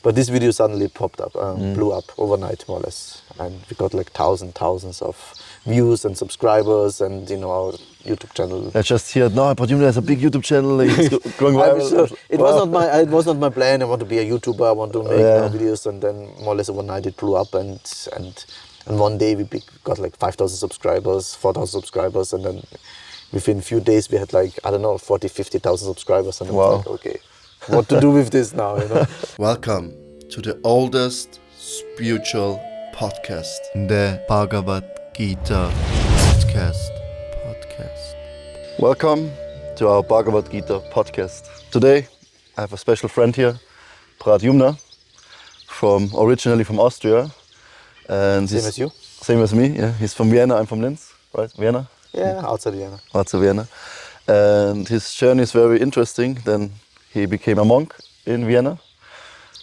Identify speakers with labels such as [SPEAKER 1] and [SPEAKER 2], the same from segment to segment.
[SPEAKER 1] But this video suddenly popped up, blew up overnight, more or less. And we got like thousands of views and subscribers, and our YouTube channel.
[SPEAKER 2] I just heard, no, but there's a big YouTube channel, it's going viral.
[SPEAKER 1] Sure. It was not my plan. I want to be a YouTuber, I want to make videos, and then more or less overnight it blew up, and one day we got like 5,000 subscribers, 4,000 subscribers, and then within a few days we had like, 40, 50,000 subscribers, and I was like, okay, what to do with this now,
[SPEAKER 3] Welcome to the oldest spiritual podcast, the Bhagavad Gita Podcast.
[SPEAKER 2] Welcome to our Bhagavad Gita podcast. Today I have a special friend here, Pradyumna, originally from Austria. And
[SPEAKER 1] Same as you?
[SPEAKER 2] Same as me, yeah. He's from Vienna, I'm from Linz, right? Vienna?
[SPEAKER 1] Yeah, outside Vienna.
[SPEAKER 2] Outside Vienna. And his journey is very interesting. Then he became a monk in Vienna.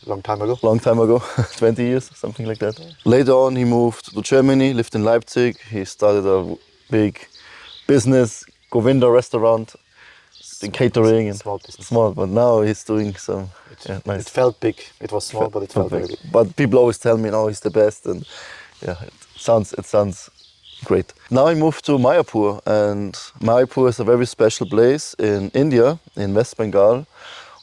[SPEAKER 1] Long time ago,
[SPEAKER 2] 20 years, something like that. Yeah. Later on, he moved to Germany, lived in Leipzig. He started a big business, Govinda restaurant, in catering. And
[SPEAKER 1] small business.
[SPEAKER 2] Small, but now he's doing some nice.
[SPEAKER 1] It felt big. It was small, but it felt very big.
[SPEAKER 2] But people always tell me, no, he's the best. And yeah, it sounds great. Now I moved to Mayapur, and Mayapur is a very special place in India, in West Bengal,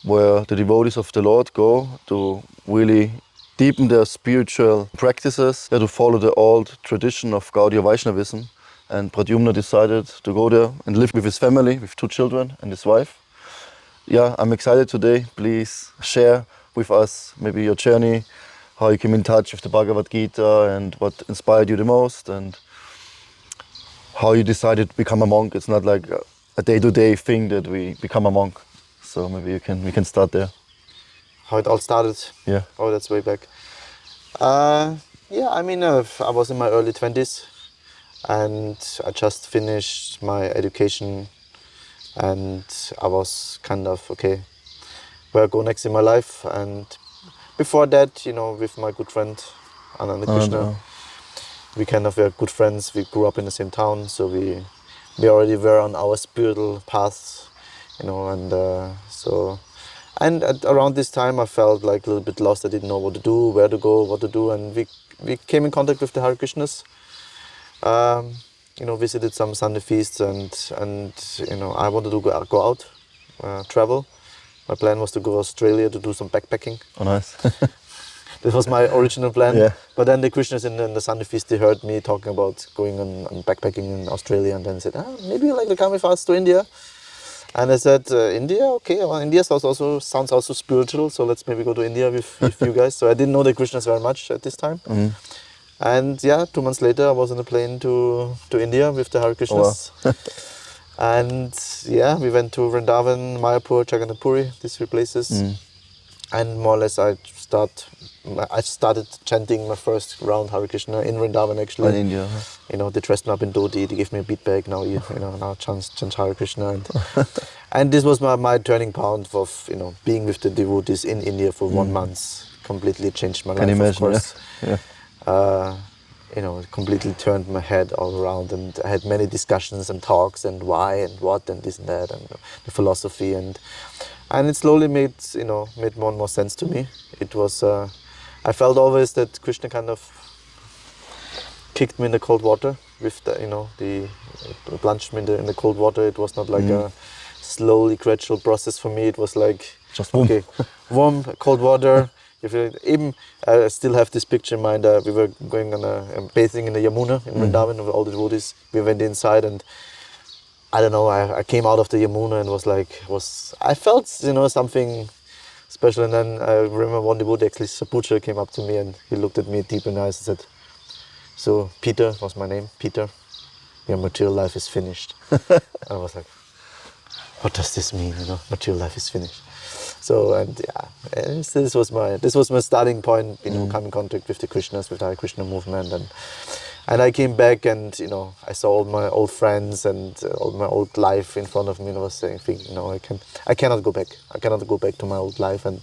[SPEAKER 2] where the devotees of the Lord go to really deepen their spiritual practices, to follow the old tradition of Gaudiya Vaishnavism. And Pradyumna decided to go there and live with his family, with 2 children and his wife. Yeah, I'm excited today. Please share with us maybe your journey, how you came in touch with the Bhagavad Gita and what inspired you the most, and how you decided to become a monk. It's not like a day-to-day thing that we become a monk. So maybe we can start there.
[SPEAKER 1] How it all started?
[SPEAKER 2] Yeah.
[SPEAKER 1] Oh, that's way back. I was in my early 20s, and I just finished my education, and I was kind of, okay, where I go next in my life. And before that, with my good friend, Ananda Krishna, we kind of were good friends. We grew up in the same town, so we already were on our spiritual paths, and around this time I felt like a little bit lost. I didn't know what to do, where to go, what to do, and we came in contact with the Hare Krishnas. Visited some Sunday feasts, and I wanted to go out, travel. My plan was to go to Australia to do some backpacking.
[SPEAKER 2] Oh, nice.
[SPEAKER 1] This was my original plan.
[SPEAKER 2] Yeah.
[SPEAKER 1] But then the Krishnas in the Sunday feast, they heard me talking about going on backpacking in Australia, and then said, maybe you'd like to come with us to India. And I said, India? Okay, well, India sounds also spiritual, so let's maybe go to India with you guys. So I didn't know the Krishnas very much at this time. Mm-hmm. And 2 months later, I was on a plane to India with the Hare Krishnas. Oh, wow. And we went to Vrindavan, Mayapur, Jagannath Puri, these 3 places. Mm. And more or less I started chanting my first round Hare Krishna in Vrindavan, actually.
[SPEAKER 2] In India. Huh?
[SPEAKER 1] They dressed me up in dhoti, they gave me a bead bag, now chant Hare Krishna. And this was my turning point of, being with the devotees in India for 1 month. Completely changed my life,
[SPEAKER 2] imagine,
[SPEAKER 1] of course.
[SPEAKER 2] Yeah.
[SPEAKER 1] It completely turned my head all around, and I had many discussions and talks, and why and what and this and that, and the philosophy, and it slowly made more and more sense to me. It was I felt always that Krishna kind of kicked me in the cold water with the plunged me in the cold water. It was not like a slowly gradual process for me. It was like
[SPEAKER 2] just boom.
[SPEAKER 1] Okay, warm cold water. I still have this picture in mind. We were going on bathing in the Yamuna in Vrindavan with all the devotees. We went inside, and I don't know. I came out of the Yamuna and I felt something special. And then I remember one devotee, actually Sapucha, came up to me and he looked at me deep in the eyes and said, "So Peter," was my name, "Peter, your material life is finished." I was like, what does this mean? Material life is finished. So this was my starting point. Come in contact with the Krishnas, with the Hare Krishna movement, and I came back, and I saw all my old friends and all my old life in front of me, and I was thinking, I cannot go back. I cannot go back to my old life. And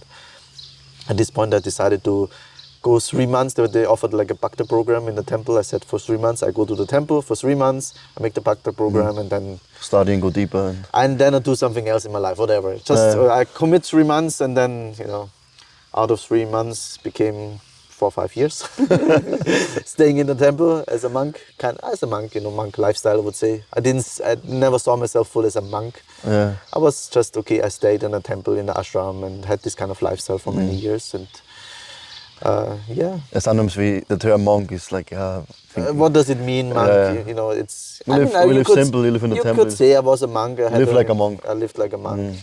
[SPEAKER 1] at this point, I decided to go 3 months. They offered like a Bhakta program in the temple. I said, for 3 months, I go to the temple for 3 months. I make the Bhakta program, and then
[SPEAKER 2] study and go deeper.
[SPEAKER 1] And then I do something else in my life, whatever. I commit 3 months, and then out of 3 months became 4 or 5 years. Staying in the temple as a monk, monk lifestyle, I would say. I never saw myself full as a monk.
[SPEAKER 2] Yeah.
[SPEAKER 1] I was just, okay, I stayed in a temple, in the ashram, and had this kind of lifestyle for many years. And yeah.
[SPEAKER 2] Sometimes the term monk is like,
[SPEAKER 1] what does it mean, monk? It's.
[SPEAKER 2] We live simple, you live in the temple.
[SPEAKER 1] You could say I was a monk. I
[SPEAKER 2] lived like a monk.
[SPEAKER 1] I lived like a monk,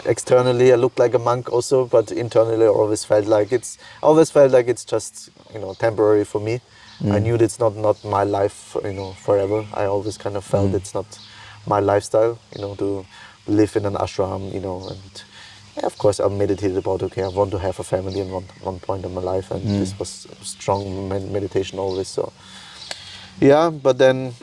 [SPEAKER 1] externally I looked like a monk also, but internally I always felt like it's just, temporary for me. I knew it's not my life, forever. I always kind of felt it's not my lifestyle, to live in an ashram, and yeah, of course I meditated about, okay, I want to have a family in one point in my life, and this was strong meditation always. So yeah, but then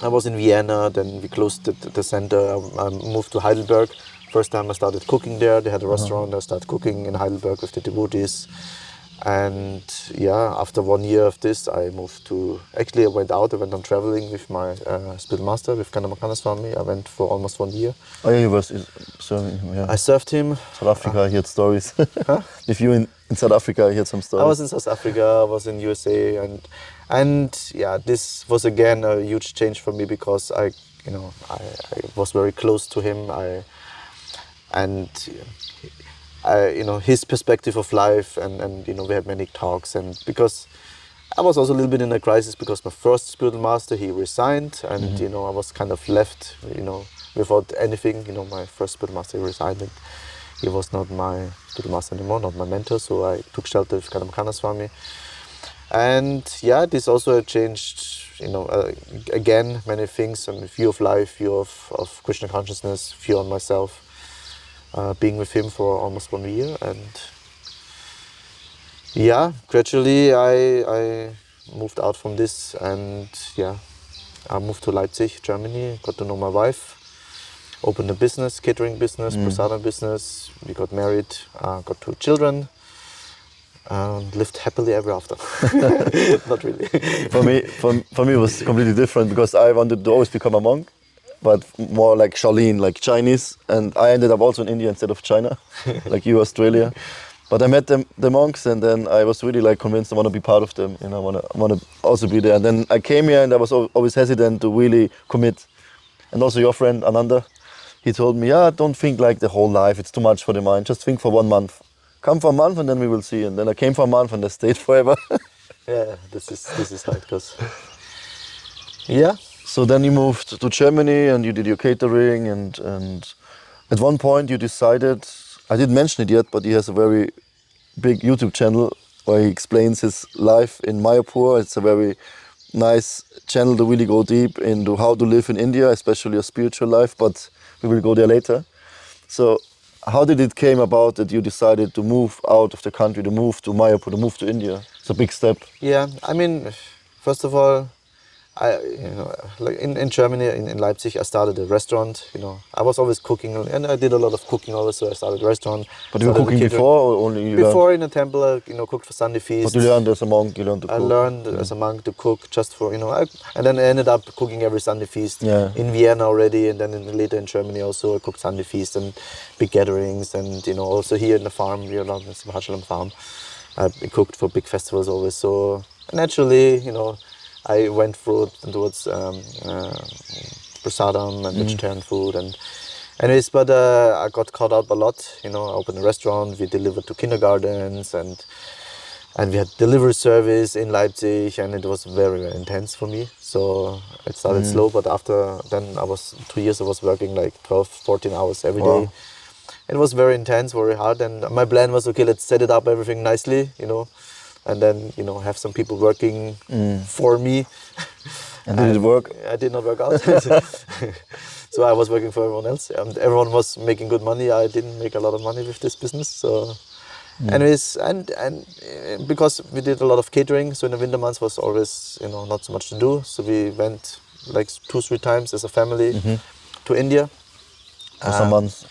[SPEAKER 1] I was in Vienna, then we closed the center. I moved to Heidelberg. First time I started cooking there. They had a restaurant. I started cooking in Heidelberg with the devotees. And yeah, after 1 year of this, I moved to, actually I went on traveling with my spiritual master, with Kanamakanna Swami. I went for almost 1 year.
[SPEAKER 2] Oh yeah, you were serving him, yeah.
[SPEAKER 1] I served him.
[SPEAKER 2] South Africa, I heard stories.
[SPEAKER 1] Huh?
[SPEAKER 2] If you in South Africa, I heard some stories.
[SPEAKER 1] I was in South Africa, I was in USA, and yeah, this was again a huge change for me, because I was very close to him. His perspective of life, and we had many talks, and because I was also a little bit in a crisis, because my first spiritual master, he resigned, and I was kind of left, without anything. My first spiritual master resigned, and he was not my spiritual master anymore, not my mentor, so I took shelter with Kanamakanna Swami. And yeah, this also changed, again, many things, and view of life, view of Krishna consciousness, view on myself. Being with him for almost 1 year, and yeah, gradually I moved out from this, and yeah, I moved to Leipzig, Germany, got to know my wife, opened a business, catering business, prasadam business. We got married, got 2 children, and lived happily ever after. Not really.
[SPEAKER 2] For me it was completely different, because I wanted to always become a monk, but more like Shaolin, like Chinese, and I ended up also in India instead of China, like you, Australia. But I met the monks, and then I was really like convinced I want to be part of them, I want to also be there. And then I came here, and I was always hesitant to really commit. And also your friend Ananda, he told me, don't think like the whole life, it's too much for the mind, just think for 1 month. Come for a month and then we will see. And then I came for a month and I stayed forever.
[SPEAKER 1] Yeah, this is how it goes. Yeah.
[SPEAKER 2] So then you moved to Germany and you did your catering, and at one point you decided, I didn't mention it yet, but he has a very big YouTube channel where he explains his life in Mayapur. It's a very nice channel to really go deep into how to live in India, especially a spiritual life, but we will go there later. So how did it came about that you decided to move out of the country, to move to Mayapur, to move to India? It's a big step.
[SPEAKER 1] Yeah, I mean, first of all, like in Germany, in Leipzig, I started a restaurant. I was always cooking, and I did a lot of cooking also. So I started a restaurant.
[SPEAKER 2] But you were cooking before, or only
[SPEAKER 1] before in a temple? Cooked for Sunday feast.
[SPEAKER 2] But you learned as a monk. You learned to cook.
[SPEAKER 1] I learned as a monk to cook just for and then I ended up cooking every Sunday feast in Vienna already, and then later in Germany also I cooked Sunday feast and big gatherings, and also here in the farm, on the Simha farm, I cooked for big festivals always. So naturally, I went towards prasadam and vegetarian food, and anyways, but I got caught up a lot. I opened a restaurant, we delivered to kindergartens, and we had delivery service in Leipzig, and it was very, very intense for me. So it started slow, but after then 2 years I was working like 12, 14 hours every day. It was very intense, very hard, and my plan was, okay, let's set it up everything nicely, and then have some people working for me.
[SPEAKER 2] And did it work?
[SPEAKER 1] I did not work out. So I was working for everyone else, and everyone was making good money. I didn't make a lot of money with this business. So anyways, and because we did a lot of catering, so in the winter months was always not so much to do. So we went like 2-3 times as a family to India.
[SPEAKER 2] For some months.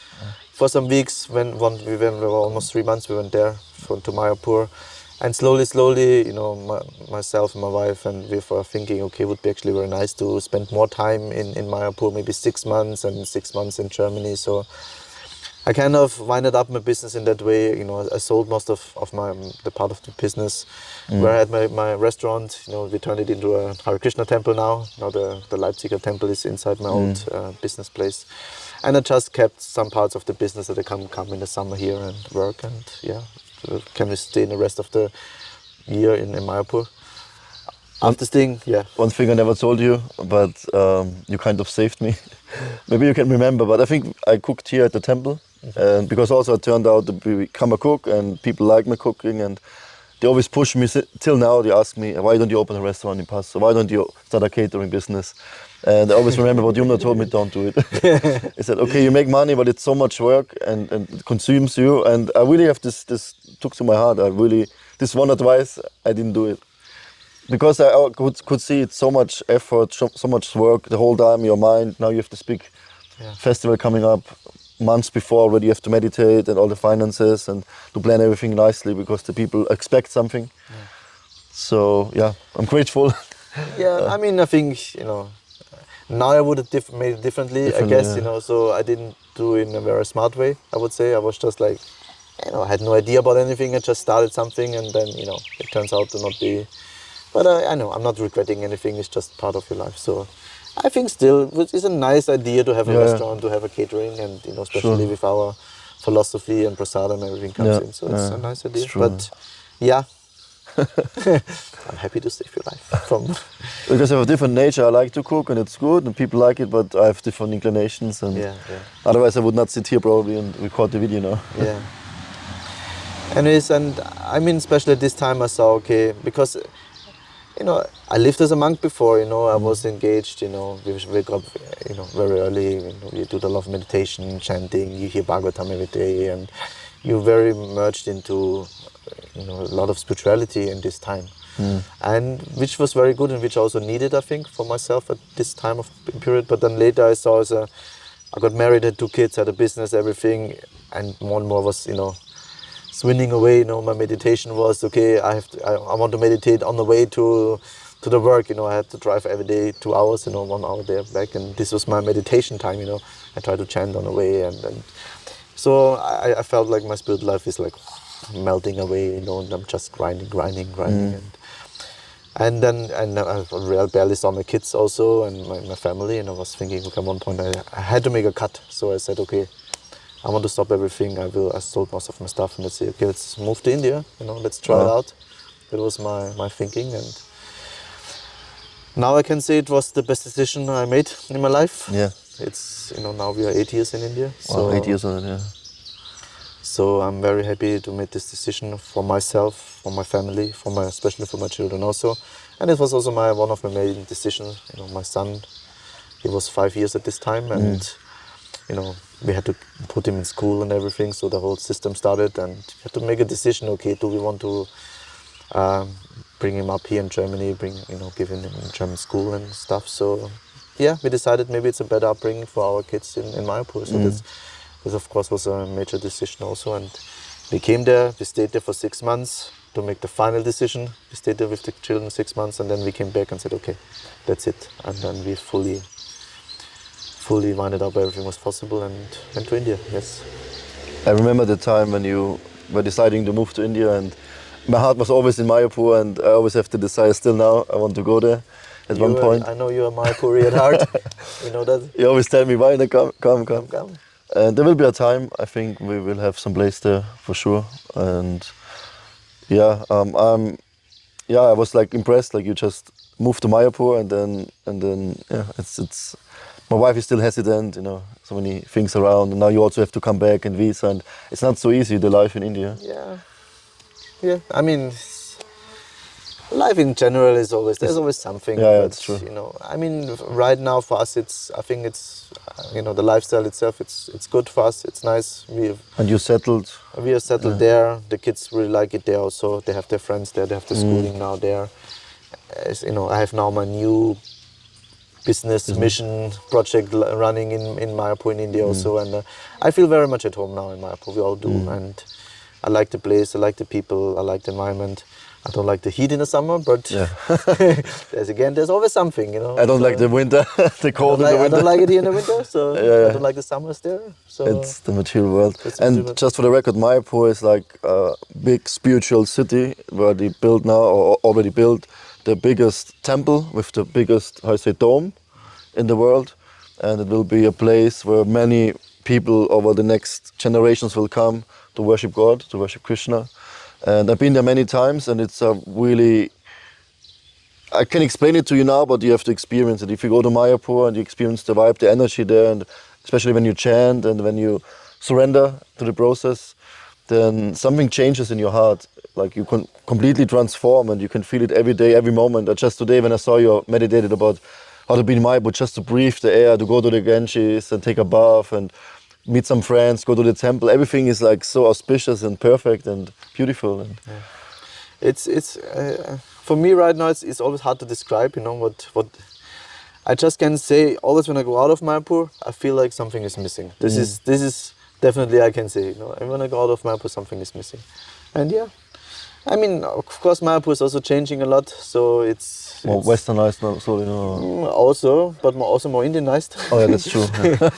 [SPEAKER 1] For some weeks, we were almost 3 months. We went there to Mayapur. And slowly, myself and my wife, and we were thinking, okay, it would be actually very nice to spend more time in Mayapur, maybe 6 months and 6 months in Germany. So I kind of winded up my business in that way. I sold most of the part of the business where I had my restaurant. We turned it into a Hare Krishna temple now. Now the Leipziger temple is inside my old business place. And I just kept some parts of the business that I come in the summer here and work, and can we stay in the rest of the year in Mayapur. After staying,
[SPEAKER 2] One thing I never told you, but you kind of saved me. Maybe you can remember, but I think I cooked here at the temple, and because also I turned out to become a cook, and people like my cooking, and they always push me. Till now, they ask me, why don't you open a restaurant in Passo? Why don't you start a catering business? And I always remember what Jumna told me, don't do it. He said, okay, you make money, but it's so much work and it consumes you. And I really have this took to my heart. This one advice, I didn't do it. Because I could see it's so much effort, so much work, the whole time, your mind. Now you have this big festival coming up. Months before already you have to meditate and all the finances and to plan everything nicely because the people expect something. So I'm grateful.
[SPEAKER 1] I mean, I think, now I would have made it differently, I guess, so I didn't do it in a very smart way, I would say. I was just like, I had no idea about anything. I just started something and then, it turns out to not be. But I know, I'm not regretting anything. It's just part of your life. So I think still it's a nice idea to have a restaurant, to have a catering, and especially with our philosophy and prasad and everything comes in. So it's a nice idea. But I'm happy to save your life from.
[SPEAKER 2] Because I have a different nature. I like to cook and it's good and people like it, but I have different inclinations and otherwise I would not sit here probably and record the video now.
[SPEAKER 1] Anyways, and I mean, especially at this time I saw, because I lived as a monk before, I was engaged, we wake up, very early, you do a lot of meditation, chanting, you hear Bhagavatam every day, and you're very merged into, a lot of spirituality in this time. And which was very good and which I also needed, I think, for myself at this time of period. But then later I saw I got married, had 2 kids, had a business, everything, and more and more was, swinging away. My meditation was I want to meditate on the way to the work. I had to drive every day 2 hours, 1 hour there back, and this was my meditation time. I try to chant on the way, and so I felt like my spiritual life is like melting away. And I'm just grinding, and then I barely saw my kids also and my family, and I was thinking, at one point I had to make a cut. So I said, I want to stop everything. I sold most of my stuff, and let's say, let's move to India. Let's try it out. That was my thinking, and now I can say it was the best decision I made in my life. It's now we are 8 years in India. So
[SPEAKER 2] 8 years on it,
[SPEAKER 1] So I'm very happy to make this decision for myself, for my family, especially for my children also. And it was also one of my main decisions. My son, he was 5 years at this time, and we had to put him in school and everything, so the whole system started, and we had to make a decision. Do we want to bring him up here in Germany, give him in German school and stuff? So we decided maybe it's a better upbringing for our kids in Mayapur. So this of course was a major decision also, and we came there. We stayed there for 6 months to make the final decision. We stayed there with the children 6 months, and then we came back and said, that's it. And then we fully winded up, everything was possible, and went to India, yes.
[SPEAKER 2] I remember the time when you were deciding to move to India, and my heart was always in Mayapur, and I always have the desire still now, I want to go there at one point.
[SPEAKER 1] I know you're a Mayapuri at heart, you know that?
[SPEAKER 2] You always tell me, why not come. And there will be a time, I think we will have some place there for sure, and I was like impressed, like you just moved to Mayapur, and then it's my wife is still hesitant, so many things around, and now you also have to come back and visa, and it's not so easy, the life in India.
[SPEAKER 1] I mean, life in general there's always something.
[SPEAKER 2] It's true.
[SPEAKER 1] I mean, right now for us, I think it's the lifestyle itself, it's good for us, it's nice.
[SPEAKER 2] And you settled?
[SPEAKER 1] We are settled there. The kids really like it there also. They have their friends there, they have the schooling now there. I have now my new business mission project running in Mayapur in India also, and I feel very much at home now in Mayapur. We all do, and I like the place, I like the people, I like the environment. I don't like the heat in the summer, but
[SPEAKER 2] Yeah.
[SPEAKER 1] there's always something, you know.
[SPEAKER 2] I don't like the winter, the cold in the
[SPEAKER 1] I
[SPEAKER 2] winter.
[SPEAKER 1] don't like it here in the winter, so
[SPEAKER 2] Yeah.
[SPEAKER 1] I don't like the summers there. So
[SPEAKER 2] It's the material world.
[SPEAKER 1] It's the
[SPEAKER 2] And
[SPEAKER 1] material world.
[SPEAKER 2] just for the record, Mayapur is like a big spiritual city where they build now, or already built, the biggest temple with the biggest, how I say, dome in the world. And it will be a place where many people over the next generations will come to worship God, to worship Krishna. And I've been there many times, and it's a really, I can explain it to you now, but you have to experience it. If you go to Mayapur and you experience the vibe, the energy there, and especially when you chant and when you surrender to the process, then something changes in your heart. Like you can completely transform, and you can feel it every day, every moment. Just today when I saw you meditated about how to be in Mayapur, just to breathe the air, to go to the Ganges and take a bath and meet some friends, go to the temple. Everything is like so auspicious and perfect and beautiful. And
[SPEAKER 1] it's for me right now. It's always hard to describe. You know what. I just can say always when I go out of Mayapur, I feel like something is missing. This is definitely I can say. You know, and when I go out of Mayapur, something is missing. And yeah, I mean, of course, Mayapur is also changing a lot. So it's
[SPEAKER 2] more westernized now, so you know.
[SPEAKER 1] Also, but also more Indianized.
[SPEAKER 2] Oh yeah, that's true.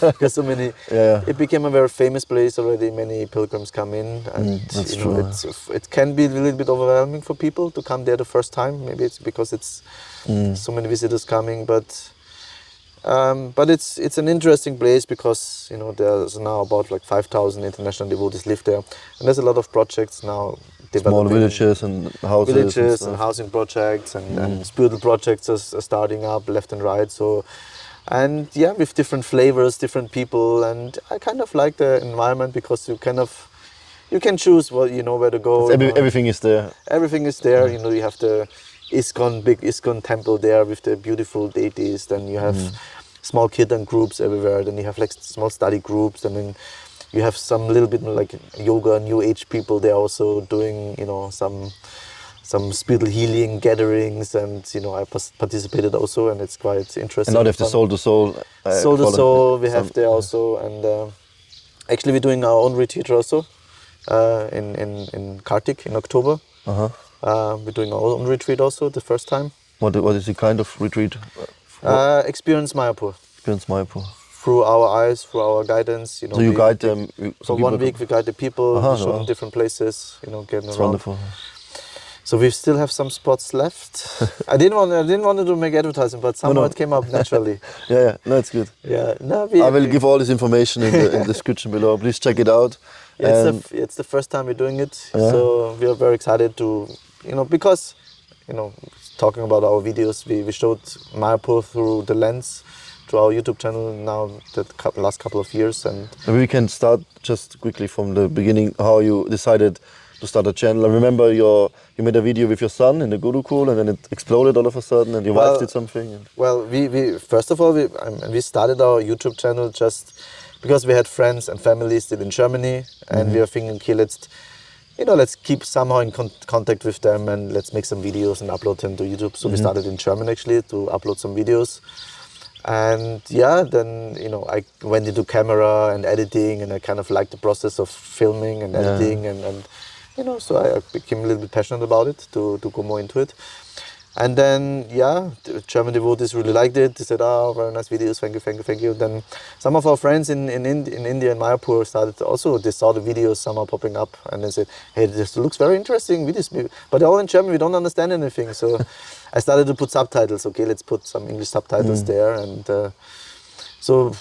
[SPEAKER 1] Because so many.
[SPEAKER 2] Yeah.
[SPEAKER 1] It became a very famous place already. Many pilgrims come in, and
[SPEAKER 2] that's
[SPEAKER 1] you know,
[SPEAKER 2] true.
[SPEAKER 1] it can be a little bit overwhelming for people to come there the first time. Maybe it's because it's so many visitors coming, but it's an interesting place because you know there's now about like 5,000 international devotees live there, and there's a lot of projects now.
[SPEAKER 2] Small villages and houses.
[SPEAKER 1] And housing projects and spiritual projects are starting up left and right. So, and yeah, with different flavors, different people, and I kind of like the environment because you can choose what you know where to go.
[SPEAKER 2] Everything is there.
[SPEAKER 1] Everything is there. You know, you have the big ISKCON temple there with the beautiful deities. Then you have small kirtan groups everywhere. Then you have like small study groups, and then you have some little bit like yoga, new age people. They're also doing, you know, some spiritual healing gatherings, and you know I participated also, and it's quite interesting.
[SPEAKER 2] And now they have the soul to soul.
[SPEAKER 1] Soul to soul, we have there also, and actually we're doing our own retreat also in Kartik in October. We're doing our own retreat also the first time.
[SPEAKER 2] What is the kind of retreat?
[SPEAKER 1] Experience Mayapur.
[SPEAKER 2] Experience Mayapur.
[SPEAKER 1] Through our eyes, through our guidance, you know.
[SPEAKER 2] So you guide them.
[SPEAKER 1] For 1 week, we guide the people. We show them different places, you know, getting around.
[SPEAKER 2] Wonderful.
[SPEAKER 1] So we still have some spots left. I didn't want to make advertising, but somehow it came up naturally.
[SPEAKER 2] Yeah, no, it's good.
[SPEAKER 1] Yeah, no,
[SPEAKER 2] I will give all this information in the description below. Please check it out.
[SPEAKER 1] Yeah, it's the first time we're doing it, so we are very excited to, you know, because, you know, talking about our videos, we showed Mayapur through the lens. To our YouTube channel now the last couple of years, and
[SPEAKER 2] maybe we can start just quickly from the beginning how you decided to start a channel. I remember you made a video with your son in the Gurukul, and then it exploded all of a sudden, and your wife did something.
[SPEAKER 1] Well, we first of all we started our YouTube channel just because we had friends and family still in Germany, and we were thinking, okay, let's keep somehow in contact with them, and let's make some videos and upload them to YouTube. So we started in German actually to upload some videos. And yeah, then you know I went into camera and editing, and I kind of liked the process of filming and editing, and you know, so I became a little bit passionate about it to go more into it. And then yeah, the German devotees really liked it. They said, "Oh, very nice videos, thank you." Then some of our friends in India in Mayapur started also. They saw the videos somehow popping up, and they said, "Hey, this looks very interesting videos, but they're all in German. We don't understand anything." So I started to put subtitles. Okay, let's put some English subtitles there, and so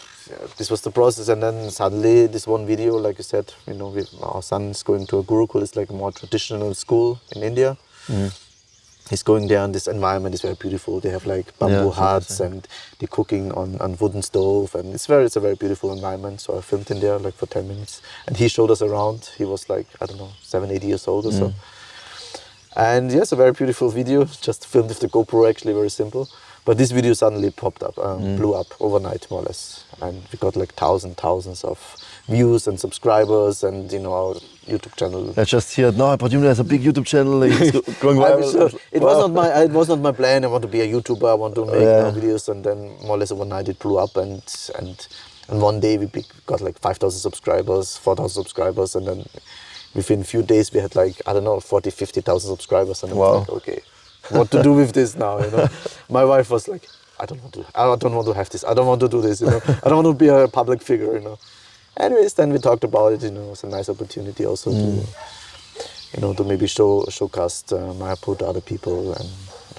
[SPEAKER 1] this was the process. And then suddenly, this one video, like you said, you know, our son is going to a Gurukul. It's like a more traditional school in India. He's going there, and this environment is very beautiful. They have like bamboo huts, and they're cooking on wooden stove, and it's a very beautiful environment. So I filmed in there like for 10 minutes, and he showed us around. He was like, I don't know, 7-8 years old or so. And yes, a very beautiful video, just filmed with the GoPro, actually very simple. But this video suddenly popped up, blew up overnight more or less, and we got like thousands of views and subscribers, and you know our YouTube channel.
[SPEAKER 2] I just heard now, but you know, there's a big YouTube channel. It's going viral.
[SPEAKER 1] Sure. It was not my plan. I want to be a YouTuber. I want to make videos, and then more or less overnight it blew up, and one day we got like 5,000 subscribers, 4,000 subscribers, and then within a few days we had like, I don't know, 40, 50,000 subscribers. And I was
[SPEAKER 2] Wow.
[SPEAKER 1] like, okay, what to do with this now, you know? My wife was like, I don't want to have this. I don't want to do this, you know? I don't want to be a public figure, you know? Anyways, then we talked about it, you know, it's a nice opportunity also to, you know, to maybe showcast Mayapur to other people and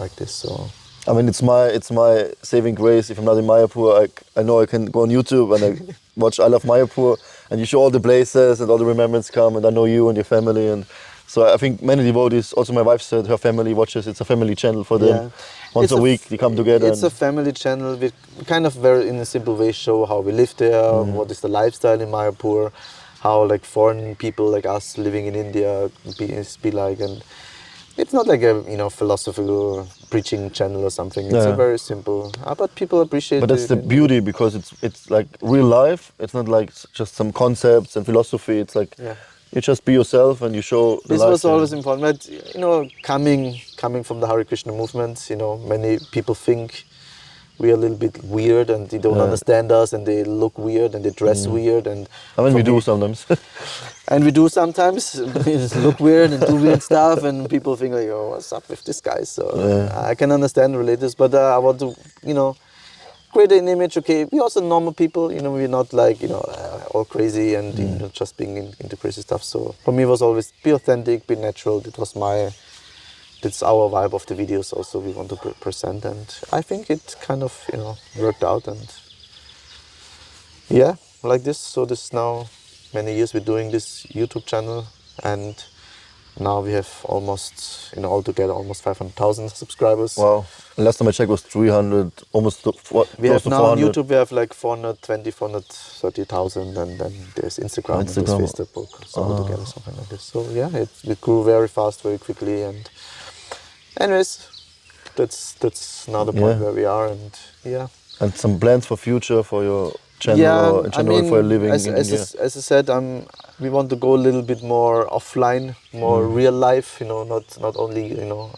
[SPEAKER 1] like this, so.
[SPEAKER 2] I mean, it's my saving grace. If I'm not in Mayapur, I know I can go on YouTube and I watch I Love Mayapur, and you show all the places and all the remembrance come, and I know you and your family, and so I think many devotees. Also, my wife said her family watches. It's a family channel for them.
[SPEAKER 1] Yeah.
[SPEAKER 2] Once a week, they come together.
[SPEAKER 1] It's a family channel. We kind of very, in a simple way, show how we live there, what is the lifestyle in Mayapur, how like foreign people like us living in India be like, and it's not like a, you know, philosophical preaching channel or something. It's a very simple, but people appreciate it.
[SPEAKER 2] But that's the beauty, because it's like real life. It's not like just some concepts and philosophy. It's like you just be yourself and you show the
[SPEAKER 1] This
[SPEAKER 2] life
[SPEAKER 1] was
[SPEAKER 2] there.
[SPEAKER 1] always important. But, you know, coming from the Hare Krishna movement, you know, many people think we are a little bit weird and they don't understand us, and they look weird and they dress weird. And
[SPEAKER 2] I mean,
[SPEAKER 1] for
[SPEAKER 2] we do
[SPEAKER 1] me-
[SPEAKER 2] sometimes.
[SPEAKER 1] And we do sometimes we just look weird and do weird stuff, and people think like, oh, what's up with this guy? So I can understand, relate this, but I want to, you know, create an image. Okay, we're also normal people, you know, we're not like, you know, all crazy and you know, just being into crazy stuff. So for me, it was always be authentic, be natural. That's our vibe of the videos also we want to present, and I think it kind of, you know, worked out, and yeah, like this. So this is now many years we're doing this YouTube channel, and now we have almost, you know, altogether almost 500,000 subscribers.
[SPEAKER 2] Wow. Last time I checked was 300, almost
[SPEAKER 1] We
[SPEAKER 2] close
[SPEAKER 1] have
[SPEAKER 2] to
[SPEAKER 1] now on
[SPEAKER 2] 400.
[SPEAKER 1] YouTube we have like 420, 430,000, and then there's Instagram and there's Facebook, so altogether something like this. So yeah, it grew very fast, very quickly, and anyways, that's now the point where we are, and yeah.
[SPEAKER 2] And some plans for future for your channel, or in general for your living
[SPEAKER 1] as,
[SPEAKER 2] in
[SPEAKER 1] as,
[SPEAKER 2] India?
[SPEAKER 1] as I said, we want to go a little bit more offline, more real life, you know, not only, you know.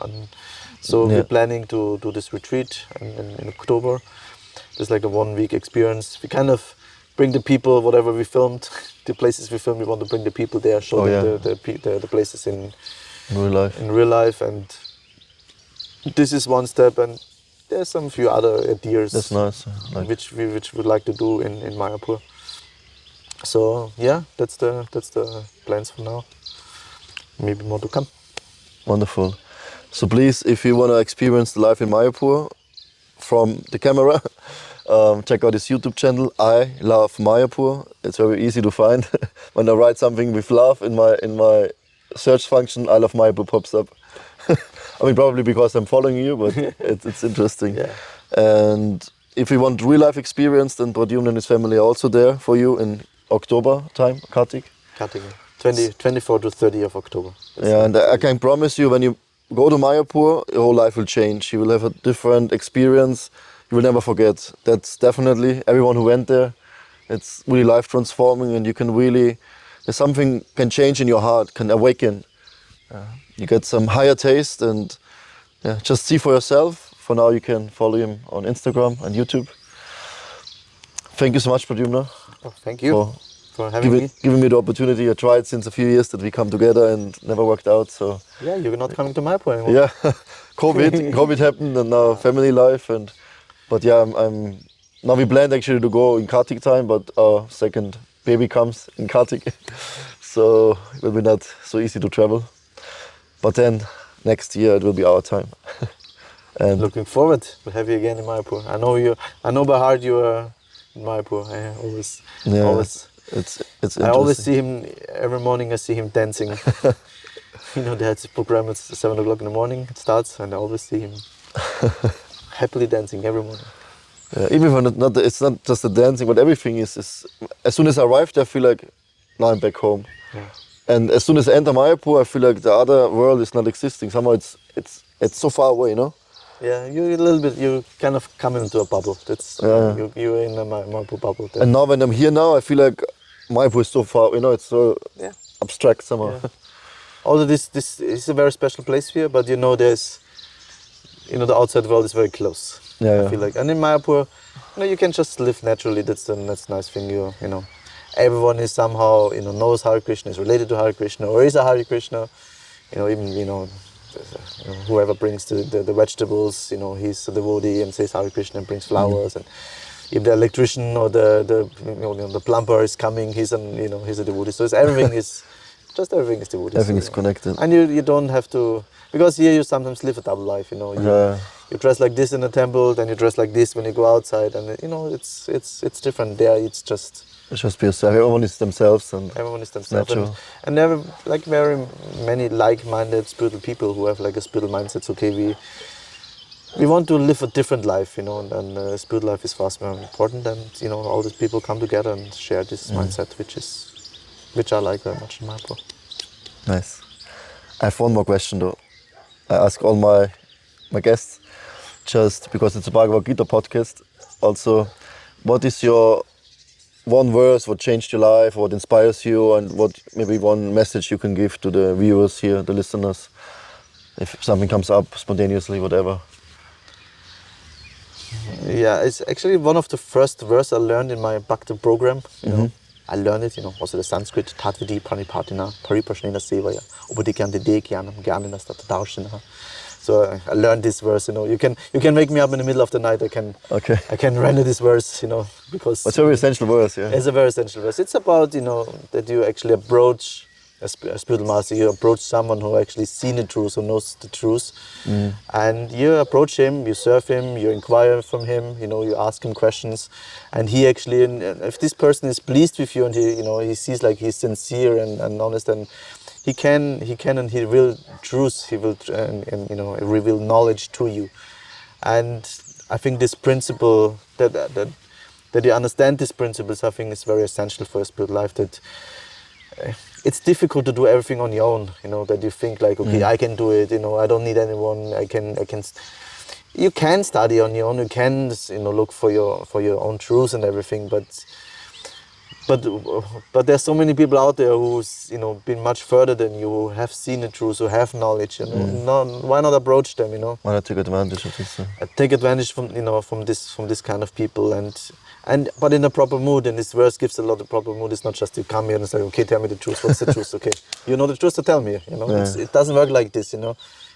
[SPEAKER 1] So we're planning to do this retreat in October. It's like a 1 week experience. We kind of bring the people, whatever we filmed, the places we filmed, we want to bring the people there, show them the places in real life, and this is one step, and there's some few other ideas.
[SPEAKER 2] That's nice.
[SPEAKER 1] Which we would like to do in Mayapur. So yeah, that's the plans for now. Maybe more to come.
[SPEAKER 2] Wonderful. So please, if you want to experience the life in Mayapur from the camera, check out his YouTube channel. I Love Mayapur. It's very easy to find. When I write something with love in my search function, I Love Mayapur pops up. I mean, probably because I'm following you, but it's interesting.
[SPEAKER 1] Yeah.
[SPEAKER 2] And if you want real life experience, then Pradyumna and his family are also there for you in October time, Kartik.
[SPEAKER 1] 24 to 30 of October.
[SPEAKER 2] Yeah, and I can promise you, when you go to Mayapur, your whole life will change. You will have a different experience. You will never forget. That's definitely, everyone who went there, it's really life transforming, and you can really, there's something can change in your heart, can awaken. You get some higher taste, and just see for yourself. For now, you can follow him on Instagram and YouTube. Thank you so much, Pradyumna.
[SPEAKER 1] Oh, thank you for having me.
[SPEAKER 2] Giving me the opportunity. I tried since a few years that we come together and never worked out. So
[SPEAKER 1] yeah, you're not coming to Mayapur anymore.
[SPEAKER 2] yeah, COVID happened, and now family life, but yeah, I'm now we planned actually to go in Kartik time, but our second baby comes in Kartik, so it will be not so easy to travel. But then next year it will be our time. And
[SPEAKER 1] looking forward to have you again in Mayapur. I know by heart you are in Mayapur. I always
[SPEAKER 2] it's interesting.
[SPEAKER 1] I always see him every morning. I see him dancing. You know, they had this program at 7 o'clock in the morning. It starts, and I always see him happily dancing every morning.
[SPEAKER 2] Even when it's not just the dancing, but everything is. As soon as I arrived, I feel like now I'm back home.
[SPEAKER 1] Yeah.
[SPEAKER 2] And as soon as I enter Mayapur, I feel like the other world is not existing. Somehow it's so far away, you know.
[SPEAKER 1] Yeah, you kind of come into a bubble. That's you're in a Mayapur bubble.
[SPEAKER 2] And now when I'm here now, I feel like Mayapur is so far, you know, it's so abstract somehow.
[SPEAKER 1] Yeah. Although this is a very special place here, but you know, the outside world is very close. I feel like, and in Mayapur, you know, you can just live naturally. That's the nice thing, you know. everyone is somehow, knows Hare Krishna, is related to Hare Krishna, or is a Hare Krishna. Even whoever brings the vegetables, he's a devotee and says Hare Krishna and brings flowers. And if the electrician or the plumber is coming, he's a devotee. So everything is devotee.
[SPEAKER 2] Everything is connected.
[SPEAKER 1] And you don't have to, because here you sometimes live a double life. You dress like this in a temple, then you dress like this when you go outside, and it's different. There it's just
[SPEAKER 2] be yourself. Everyone is themselves, and
[SPEAKER 1] and there are like very many like-minded spiritual people who have like a spiritual mindset. Okay, we want to live a different life, and spiritual life is far more important. And all these people come together and share this mindset, which I like very much in Mayapur.
[SPEAKER 2] Nice. I have one more question though. I ask all my guests, just because it's a Bhagavad Gita podcast. Also, what is your one verse, what changed your life, what inspires you, and what maybe one message you can give to the viewers here, the listeners, if something comes up spontaneously, whatever?
[SPEAKER 1] Yeah, it's actually one of the first verses I learned in my Bhakti program. I learned it, also the Sanskrit, Tatvidi Panipatina, Pariprashnena Sevaya, Ubodikyanti Gyanina Darshana. So I learned this verse, you can wake me up in the middle of the night, I can render this verse, because
[SPEAKER 2] it's a very essential verse, yeah.
[SPEAKER 1] It's a very essential verse. It's about, that you actually approach a spiritual master, you approach someone who actually seen the truth, who knows the truth, and you approach him, you serve him, you inquire from him, you ask him questions, and he actually, if this person is pleased with you and he sees like he's sincere and honest, and he will truth, he will reveal knowledge to you. And I think this principle that you understand these principles, I think is very essential for a spiritual life. That it's difficult to do everything on your own. That you think like, okay, I can do it. I don't need anyone. I can. You can study on your own. You can look for your own truths and everything. But there's so many people out there who's been much further than you, who have seen the truth, who have knowledge. Why not approach them?
[SPEAKER 2] Why not take advantage of this?
[SPEAKER 1] Take advantage from this kind of people, but in a proper mood. And this verse gives a lot of proper mood. It's not just you come here and say, okay, tell me the truth. What's the truth? Okay, you know the truth, so tell me. It doesn't work like this.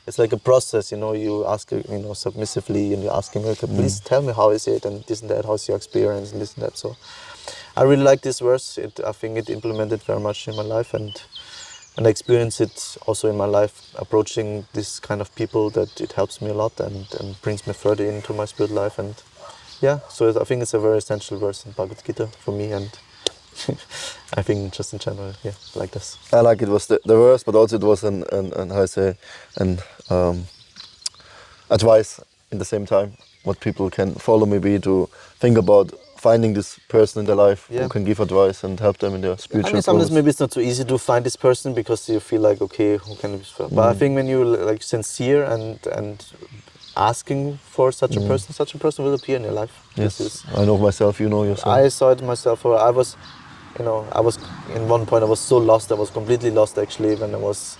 [SPEAKER 1] It's like a process. You ask submissively, and you ask him, okay, please tell me how is it, and this and that. How's your experience, and this and that. So I really like this verse. I think it implemented very much in my life, and I experience it also in my life, approaching this kind of people, that it helps me a lot and brings me further into my spiritual life. And yeah, so I think it's a very essential verse in Bhagavad Gita for me, and I think just in general, yeah, like this.
[SPEAKER 2] I like it was the verse, but also it was an advice in the same time, what people can follow maybe to think about finding this person in their life who can give advice and help them in their spiritual
[SPEAKER 1] sometimes
[SPEAKER 2] progress.
[SPEAKER 1] maybe it's not so easy to find this person, because you feel like, okay, who can this be? But I think when you're like sincere and asking for such a person will appear in your life.
[SPEAKER 2] Yes, I know myself, you know yourself.
[SPEAKER 1] I saw it myself. I was in one point I was so lost. I was completely lost actually when I was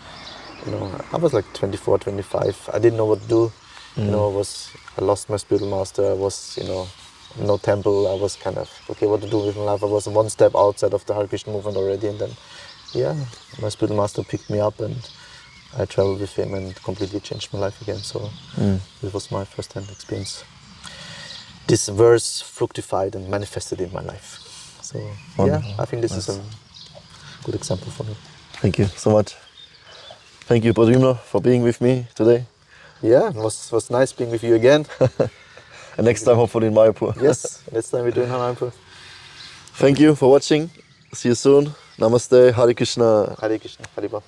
[SPEAKER 1] like 24, 25. I didn't know what to do. I lost my spiritual master. I was, no temple. I was kind of, okay, what to do with my life. I was one step outside of the Hare Krishna movement already, and then, my spiritual master picked me up, and I traveled with him and completely changed my life again. So this was my first-hand experience. This verse fructified and manifested in my life. So I think this is a good example for me.
[SPEAKER 2] Thank you so much. Thank you, Padrimna, for being with me today.
[SPEAKER 1] Yeah, it was nice being with you again.
[SPEAKER 2] And next time, hopefully in Mayapur.
[SPEAKER 1] Yes, next time we're doing Mayapur.
[SPEAKER 2] Thank you for watching. See you soon. Namaste. Hare Krishna.
[SPEAKER 1] Hare Krishna. Hare Bol.